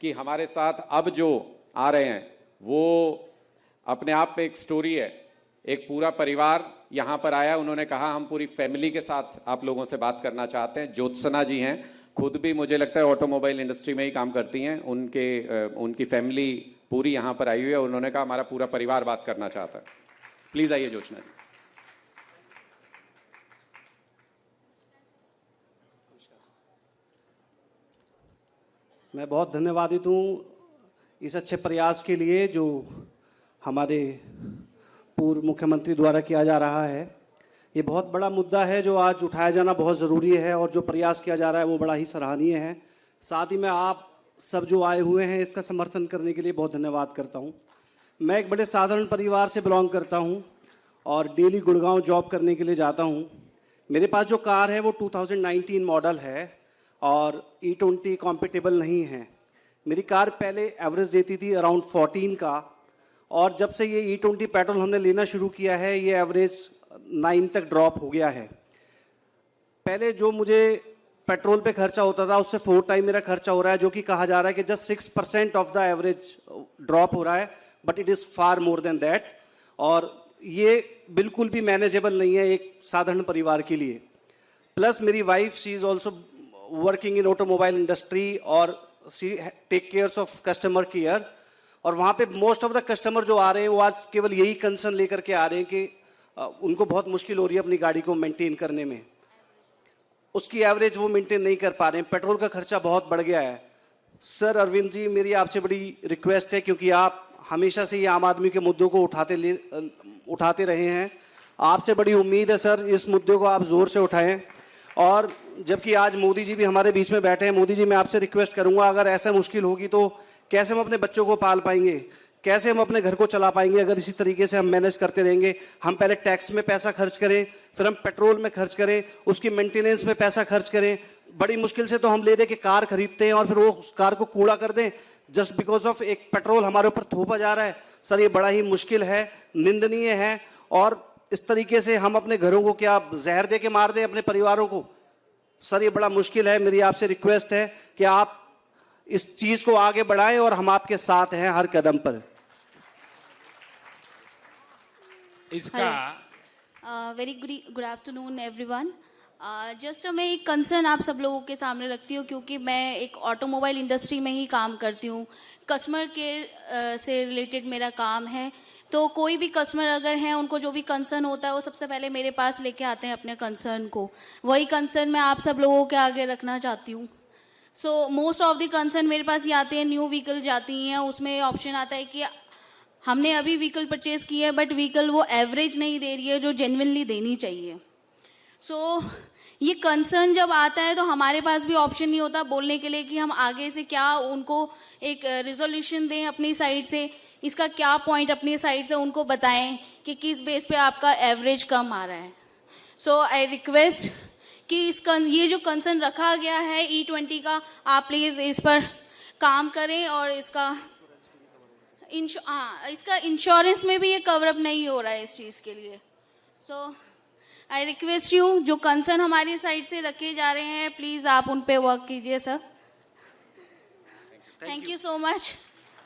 कि हमारे साथ अब जो आ रहे हैं वो अपने आप में एक स्टोरी है। एक पूरा परिवार यहाँ पर आया, उन्होंने कहा हम पूरी फैमिली के साथ आप लोगों से बात करना चाहते हैं। ज्योत्सना जी हैं, खुद भी मुझे लगता है ऑटोमोबाइल इंडस्ट्री में ही काम करती हैं, उनकी फैमिली पूरी यहाँ पर आई हुई है। उन्होंने कहा हमारा पूरा परिवार बात करना चाहता है। प्लीज आइए ज्योत्सना जी। मैं बहुत धन्यवादित हूँ इस अच्छे प्रयास के लिए जो हमारे पूर्व मुख्यमंत्री द्वारा किया जा रहा है। ये बहुत बड़ा मुद्दा है जो आज उठाया जाना बहुत ज़रूरी है, और जो प्रयास किया जा रहा है वो बड़ा ही सराहनीय है। साथ ही मैं आप सब जो आए हुए हैं इसका समर्थन करने के लिए बहुत धन्यवाद करता हूँ। मैं एक बड़े साधारण परिवार से बिलोंग करता हूँ और डेली गुड़गांव जॉब करने के लिए जाता हूँ। मेरे पास जो कार है वो 2019 मॉडल है और E20 कॉम्पिटेबल नहीं है। मेरी कार पहले एवरेज देती थी अराउंड 14 का, और जब से ये E20 पेट्रोल हमने लेना शुरू किया है ये एवरेज 9 तक ड्रॉप हो गया है। पहले जो मुझे पेट्रोल पे खर्चा होता था उससे 4 टाइम मेरा खर्चा हो रहा है, जो कि कहा जा रहा है कि just 6% of the average drop हो रहा है, but it is far more than that. और ये बिल्कुल भी मैनेजेबल नहीं है एक साधारण परिवार के लिए। प्लस मेरी wife she is also working in automobile industry और she take cares of customer care, और वहाँ पे मोस्ट ऑफ द कस्टमर जो आ रहे हैं वो आज केवल यही कंसर्न लेकर के आ रहे हैं कि उनको बहुत मुश्किल हो रही है अपनी गाड़ी को मेंटेन करने में। उसकी एवरेज वो मेंटेन नहीं कर पा रहे हैं, पेट्रोल का खर्चा बहुत बढ़ गया है। सर अरविंद जी, मेरी आपसे बड़ी रिक्वेस्ट है, क्योंकि आप हमेशा से ये आम आदमी के मुद्दों को उठाते रहे हैं, आपसे बड़ी उम्मीद है सर इस मुद्दे को आप ज़ोर से उठाएं। और जबकि आज मोदी जी भी हमारे बीच में बैठे हैं, मोदी जी मैं आपसे रिक्वेस्ट करूंगा, अगर ऐसा मुश्किल होगी तो कैसे हम अपने बच्चों को पाल पाएंगे, कैसे हम अपने घर को चला पाएंगे अगर इसी तरीके से हम मैनेज करते रहेंगे। हम पहले टैक्स में पैसा खर्च करें, फिर हम पेट्रोल में खर्च करें, उसकी मेंटेनेंस में पैसा खर्च करें। बड़ी मुश्किल से तो हम ले दे के कार खरीदते हैं और फिर वो उस कार को कूड़ा कर दें जस्ट बिकॉज ऑफ एक पेट्रोल हमारे ऊपर थोपा जा रहा है। सर ये बड़ा ही मुश्किल है, निंदनीय है, और इस तरीके से हम अपने घरों को क्या जहर दे के मार दें अपने परिवारों को? सर ये बड़ा मुश्किल है। मेरी आपसे रिक्वेस्ट है कि आप इस चीज को आगे बढ़ाएं और हम आपके साथ हैं हर कदम पर। इसका very good afternoon everyone. Just मैं एक कंसर्न आप सब लोगों के सामने रखती हूँ, क्योंकि मैं एक ऑटोमोबाइल इंडस्ट्री में ही काम करती हूँ, कस्टमर केयर से रिलेटेड मेरा काम है। तो कोई भी कस्टमर अगर हैं उनको जो भी कंसर्न होता है वो सबसे पहले मेरे पास लेके आते हैं अपने कंसर्न को। वही कंसर्न मैं आप सब लोगों के आगे रखना चाहती हूँ। So most of the concern मेरे पास ये आते हैं, न्यू व्हीकल जाती हैं, उसमें ऑप्शन आता है कि हमने अभी व्हीकल परचेज की है बट व्हीकल वो एवरेज नहीं दे रही है जो जेन्युइनली देनी चाहिए। सो ये कंसर्न जब आता है तो हमारे पास भी ऑप्शन नहीं होता बोलने के लिए कि हम आगे से क्या उनको एक रिजोल्यूशन दें अपनी साइड से, इसका क्या पॉइंट अपनी साइड से उनको बताएं कि किस बेस पे आपका एवरेज कम आ रहा है। सो आई रिक्वेस्ट कि ये जो कंसर्न रखा गया है E20 का, आप प्लीज़ इस पर काम करें, और इसका इंश्योरेंस में भी ये कवरअप नहीं हो रहा है इस चीज़ के लिए। सो आई रिक्वेस्ट यू, जो कंसर्न हमारी साइड से रखे जा रहे हैं प्लीज़ आप उन पे वर्क कीजिए sir. Thank you so much.